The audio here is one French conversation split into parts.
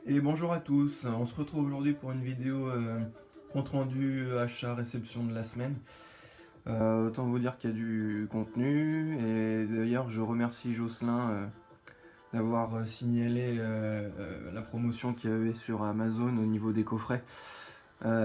Et bonjour à tous, on se retrouve aujourd'hui pour une vidéo compte rendu achat-réception de la semaine. Autant vous dire qu'il y a du contenu et d'ailleurs je remercie Jocelyn d'avoir signalé la promotion qu'il y avait sur Amazon au niveau des coffrets. Voilà,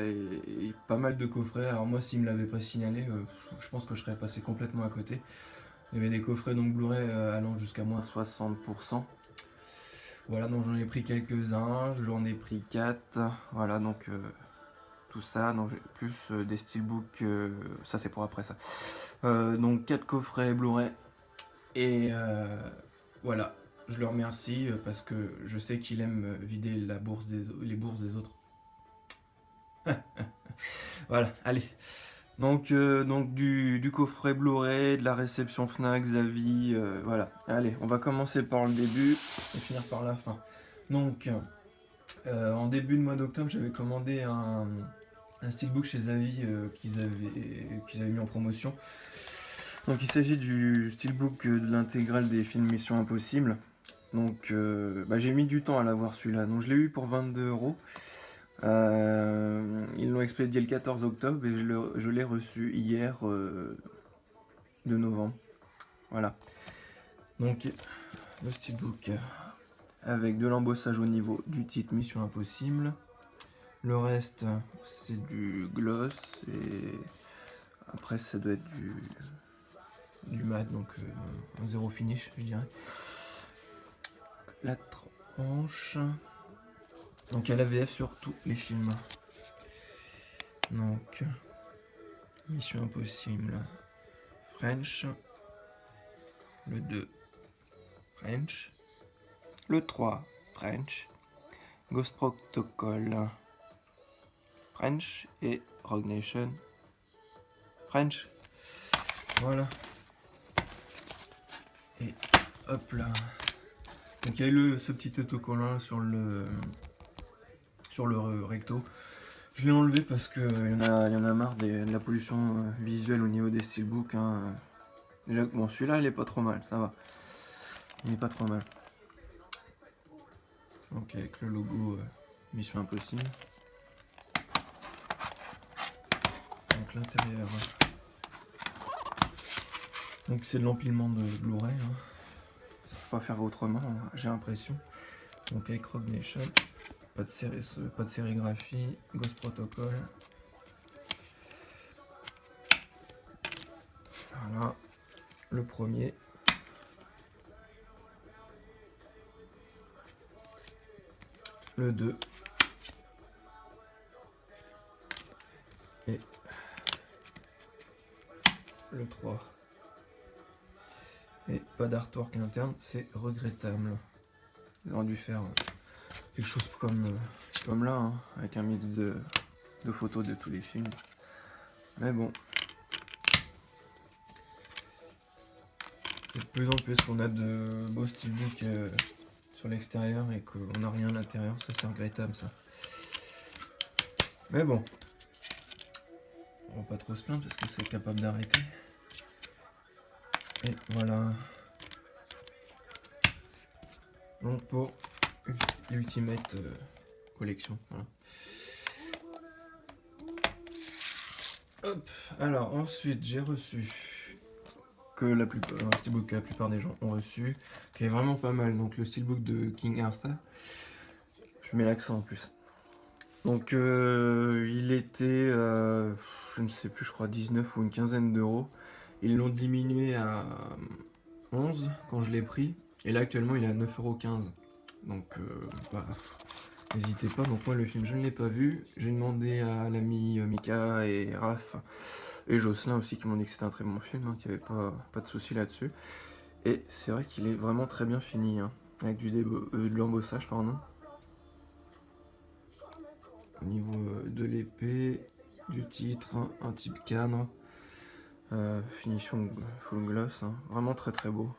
et pas mal de coffrets. Alors moi s'il me l'avait pas signalé, je pense que je serais passé complètement à côté. Il y avait des coffrets donc Blu-ray allant jusqu'à moins 60%. Voilà, donc j'en ai pris quelques-uns, j'en ai pris 4, voilà, donc tout ça, donc plus des steelbooks, ça c'est pour après ça. Donc 4 coffrets Blu-ray, et voilà, je le remercie parce que je sais qu'il aime vider les bourses des autres. Voilà, allez. Donc du coffret Blu-ray, de la réception Fnac, Xavi, voilà. Allez, on va commencer par le début et finir par la fin. Donc, en début de mois d'octobre, j'avais commandé un steelbook chez Xavi qu'ils avaient mis en promotion. Donc, il s'agit du steelbook de l'intégrale des films Mission Impossible. Donc, j'ai mis du temps à l'avoir celui-là. Donc, je l'ai eu pour 22 €. Ils l'ont expédié le 14 octobre et je l'ai reçu hier, 2 novembre. Voilà. Donc, le steelbook avec de l'embossage au niveau du titre Mission Impossible. Le reste, c'est du gloss et après, ça doit être du mat, donc un zéro finish, je dirais. La tranche. Donc, il y a la VF sur tous les films. Donc, Mission Impossible French. Le 2 French. Le 3 French. Ghost Protocol French et Rogue Nation French. Voilà. Et hop là. Donc il y a ce petit autocollant sur le recto. Je l'ai enlevé parce que il y en a marre de la pollution visuelle au niveau des steelbooks. Hein. Déjà, bon, celui-là il est pas trop mal, ça va. Il est pas trop mal. Donc avec le logo Mission Impossible. Donc l'intérieur. Donc c'est de l'empilement de Blu-ray. Hein. Ça peut pas faire autrement, hein, j'ai l'impression. Donc avec Rogue Nation. Pas de sérigraphie, Ghost Protocol. Voilà, le premier. Le 2. Et le 3. Et pas d'artwork interne, c'est regrettable. Ils auraient dû faire quelque chose comme là, hein, avec un mix de photos de tous les films. Mais bon. C'est de plus en plus qu'on a de beaux steelbooks sur l'extérieur et qu'on n'a rien à l'intérieur. Ça, c'est regrettable, ça. Mais bon. On va pas trop se plaindre parce que c'est capable d'arrêter. Et voilà. Donc pour Ultimate Collection. Voilà. Hop. Alors ensuite j'ai reçu que un steelbook que la plupart des gens ont reçu, qui est vraiment pas mal. Donc le steelbook de King Arthur. Je mets l'accent en plus. Donc il était, je ne sais plus, je crois 19 ou une quinzaine d'euros. Ils l'ont diminué à 11 quand je l'ai pris. Et là actuellement il est à 9,15 €. Donc n'hésitez pas. Donc moi le film je ne l'ai pas vu. J'ai demandé à l'ami Mika et Raph et Jocelyn aussi qui m'ont dit que c'était un très bon film, hein, qu'il n'y avait pas de souci là-dessus. Et c'est vrai qu'il est vraiment très bien fini, hein, avec de l'embossage, pardon. Au niveau de l'épée, du titre, hein, un type cadre, finition full gloss, hein, vraiment très très beau.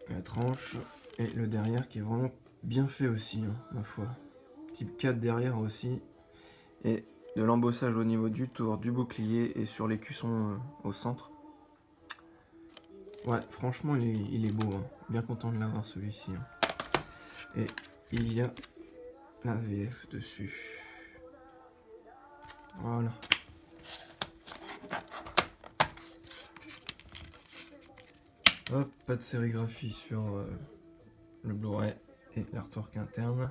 La tranche et le derrière qui est vraiment bien fait aussi, hein, ma foi. Type 4 derrière aussi. Et de l'embossage au niveau du tour, du bouclier et sur l'écusson au centre. Ouais, franchement, il est beau. Hein. Bien content de l'avoir celui-ci. Hein. Et il y a la VF dessus. Voilà. Hop, pas de sérigraphie sur le Blu-ray et l'artwork interne.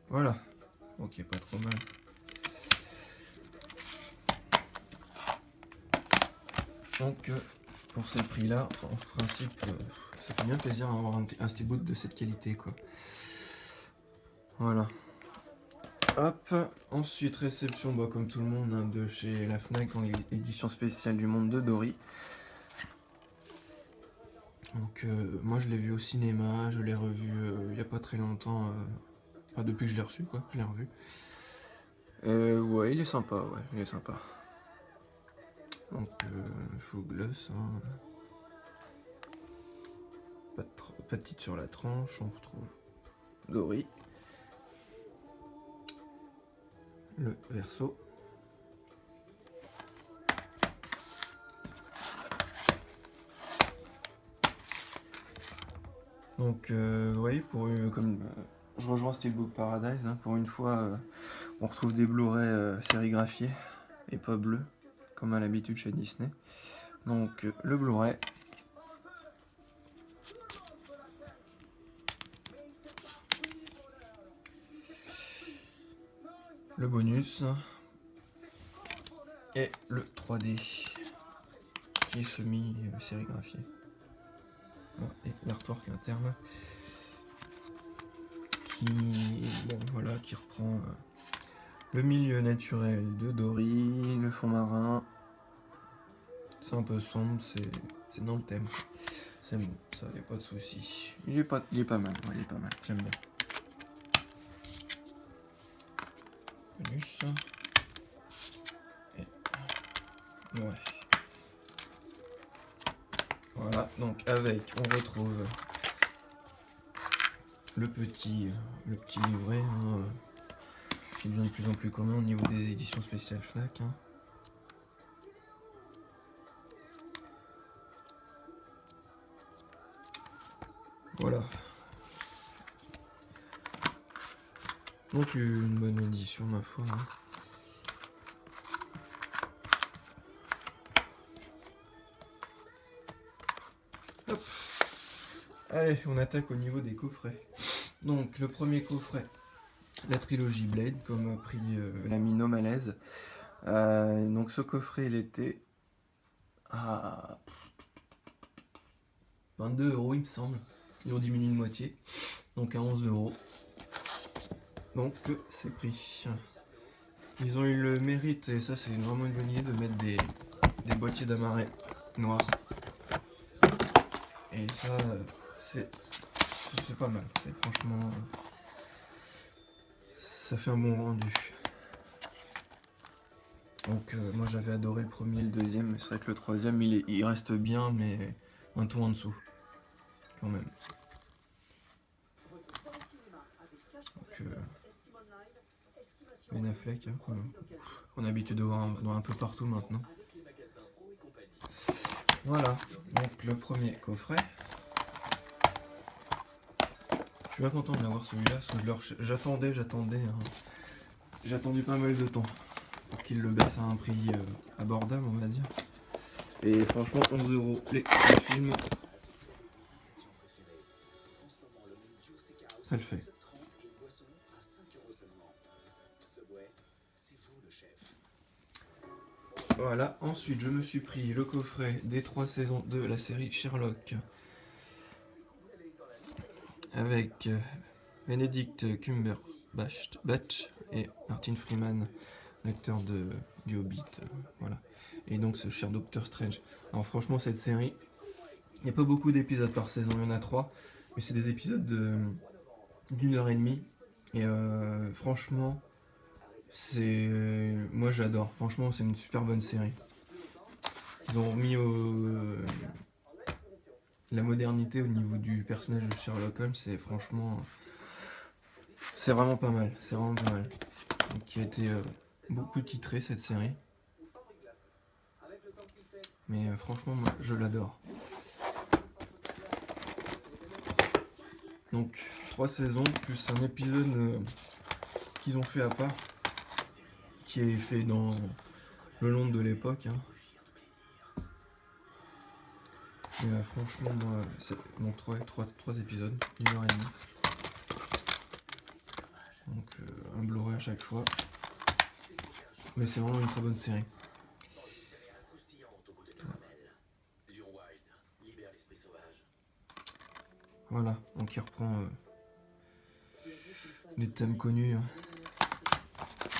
Voilà. Ok, pas trop mal. Donc, pour ces prix-là, en principe, ça fait bien plaisir d'avoir un steelbook de cette qualité, quoi. Voilà. Hop, ensuite réception, bah, comme tout le monde, hein, de chez la Fnac en édition spéciale du Monde de Dory. Donc moi je l'ai vu au cinéma, je l'ai revu il n'y a pas très longtemps, enfin depuis que je l'ai reçu quoi, je l'ai revu. Ouais, il est sympa, ouais, il est sympa. Donc full gloss, hein. Pas de titre sur la tranche, on retrouve Dory. Le verso. Donc oui, comme je rejoins Steelbook Paradise, hein, pour une fois on retrouve des Blu-ray sérigraphiés et pas bleus, comme à l'habitude chez Disney. Donc le Blu-ray. Le bonus. Et le 3D qui est semi-sérigraphié. Et l'artwork interne qui reprend le milieu naturel de Dory, le fond marin. C'est un peu sombre, c'est dans le thème. C'est bon, ça n'y a pas de souci. Il est pas mal, ouais, il est pas mal, j'aime bien. Bonus. Et ouais. Voilà, donc avec, on retrouve le petit livret hein, qui devient de plus en plus commun au niveau des éditions spéciales Fnac. Hein. Voilà. Donc une bonne édition ma foi. Hein. Hop. Allez, on attaque au niveau des coffrets. Donc le premier coffret, la trilogie Blade, comme a pris l'ami No Malaise. Donc ce coffret il était à 22 € il me semble. Ils ont diminué de moitié. Donc à 11 €. Donc c'est pris. Ils ont eu le mérite, et ça c'est vraiment une bonne idée, de mettre des boîtiers d'amarré noirs. Et ça, c'est pas mal. Franchement, ça fait un bon rendu. Donc moi j'avais adoré le premier et le deuxième, mais c'est vrai que le troisième il reste bien, mais un ton en dessous, quand même. Donc, Ben Affleck, hein, qu'on a l'habitude de voir dans un peu partout maintenant. Voilà, donc le premier coffret. Je suis bien content de l'avoir celui-là, parce que j'attendais, hein. J'ai attendu pas mal de temps pour qu'il le baisse à un prix abordable, on va dire. Et franchement, 11 € les films, ça le fait. Voilà, ensuite je me suis pris le coffret des 3 saisons de la série Sherlock. Avec Benedict Cumberbatch et Martin Freeman, l'acteur du Hobbit. Voilà. Et donc ce cher Doctor Strange. Alors franchement cette série, il n'y a pas beaucoup d'épisodes par saison, il y en a 3. Mais c'est des épisodes d'1h30. Et franchement, moi j'adore. Franchement, c'est une super bonne série. Ils ont remis la modernité au niveau du personnage de Sherlock Holmes. C'est franchement, c'est vraiment pas mal. C'est vraiment pas mal. Donc, qui a été beaucoup titré cette série. mais franchement, moi, je l'adore. Donc 3 saisons plus un épisode qu'ils ont fait à part, qui est fait dans le Londres de l'époque. Hein. Et franchement, moi, c'est bon, 3 épisodes, 1h30. Donc un Blu-ray à chaque fois. Mais c'est vraiment une très bonne série. Voilà, donc il reprend des thèmes connus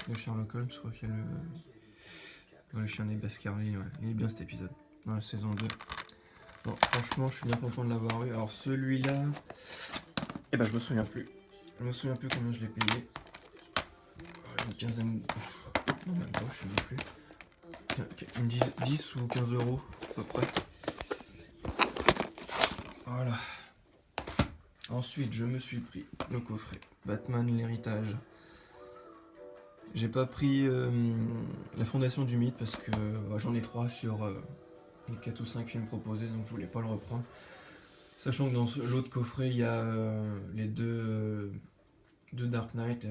de Sherlock Holmes. Je crois qu'il y a le chien des Baskerville. Ouais. Il est bien cet épisode, dans la saison 2. Bon, franchement, je suis bien content de l'avoir eu. Alors celui-là, eh ben, je me souviens plus. Je me souviens plus combien je l'ai payé. Une quinzaine... Non, même pas, je sais même plus. 10 ou 15 euros à peu près. Voilà. Ensuite, je me suis pris le coffret Batman l'héritage. J'ai pas pris la fondation du mythe parce que j'en ai 3 sur les 4 ou 5 films proposés, donc je voulais pas le reprendre. Sachant que dans l'autre coffret, il y a les deux Dark Knight,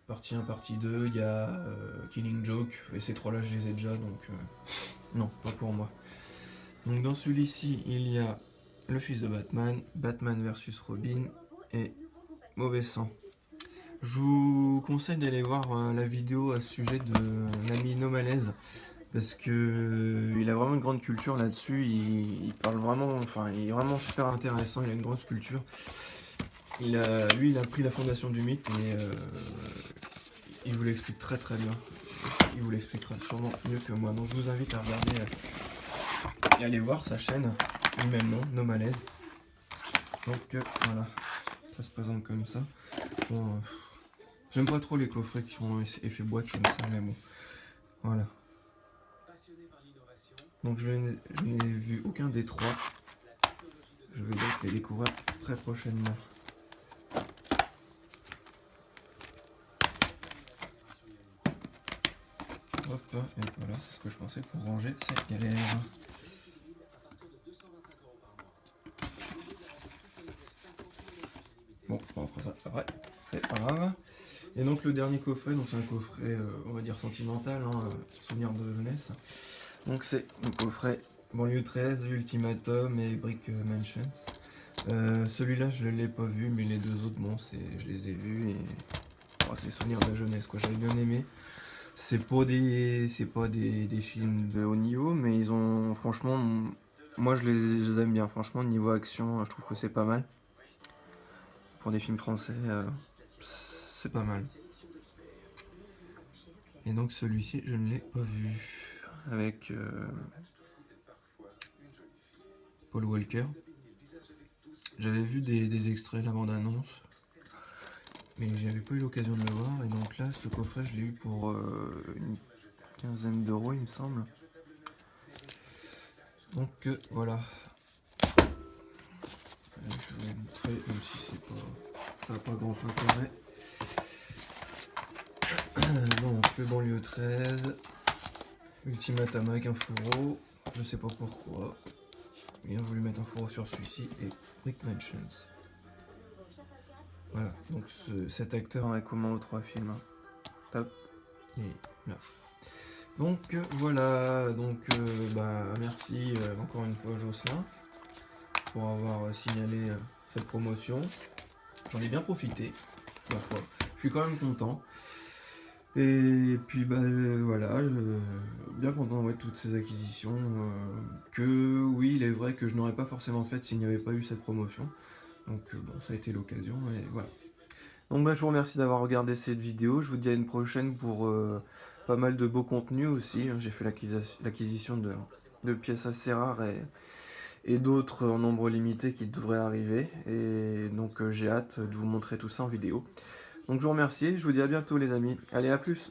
partie 1, partie 2, il y a Killing Joke, et ces 3 là je les ai déjà, donc non, pas pour moi. Donc dans celui-ci, il y a le fils de Batman, Batman vs Robin et Mauvais Sang. Je vous conseille d'aller voir la vidéo à ce sujet de l'ami No Malaise, parce que il a vraiment une grande culture là-dessus, il parle vraiment, enfin il est vraiment super intéressant, il a une grosse culture. Lui il a pris la fondation du mythe et il vous l'explique très très bien. Il vous l'expliquera sûrement mieux que moi, donc je vous invite à regarder et aller voir sa chaîne du même nom, No Malaise. Donc voilà, ça se présente comme ça. Bon, j'aime pas trop les coffrets qui ont effet boîte comme ça, mais bon, voilà. Donc je n'ai vu aucun des 3. Je vais donc les découvrir très prochainement. Hop, et voilà, c'est ce que je pensais pour ranger cette galère. Bon, on fera ça après, c'est pas grave. Et donc le dernier coffret, donc c'est un coffret, on va dire sentimental, hein, souvenir de jeunesse. Donc c'est le coffret Banlieue 13, Ultimatum et Brick Mansions. Celui-là je ne l'ai pas vu, mais les 2 autres, bon, je les ai vus et c'est souvenirs de jeunesse, quoi. J'avais bien aimé. C'est pas des films de haut niveau, mais ils ont, franchement, moi je les aime bien. Franchement, niveau action, je trouve que c'est pas mal. Pour des films français, c'est pas mal. Et donc celui-ci, je ne l'ai pas vu. Avec Paul Walker. J'avais vu des extraits, la bande-annonce, mais j'avais pas eu l'occasion de le voir. Et donc là, ce coffret, je l'ai eu pour une quinzaine d'euros, il me semble. Donc voilà. Je vais vous montrer, même si ça n'a pas grand intérêt. Donc le Banlieue 13, Ultimatum avec un fourreau, je sais pas pourquoi. Ils ont voulu mettre un fourreau sur celui-ci, et Brick Mansions. Voilà, donc cet acteur a comment aux 3 films. Top. Et là. Donc voilà, donc merci encore une fois Jocelyn pour avoir signalé cette promotion. J'en ai bien profité, ma foi. Je suis quand même content. Et puis voilà, bien content de toutes ces acquisitions. Que oui, il est vrai que je n'aurais pas forcément fait s'il n'y avait pas eu cette promotion. Donc bon, ça a été l'occasion et voilà. Donc je vous remercie d'avoir regardé cette vidéo. Je vous dis à une prochaine pour pas mal de beaux contenus aussi. J'ai fait l'acquisition de pièces assez rares et d'autres en nombre limité qui devraient arriver. Et donc j'ai hâte de vous montrer tout ça en vidéo. Donc je vous remercie, je vous dis à bientôt les amis. Allez, à plus!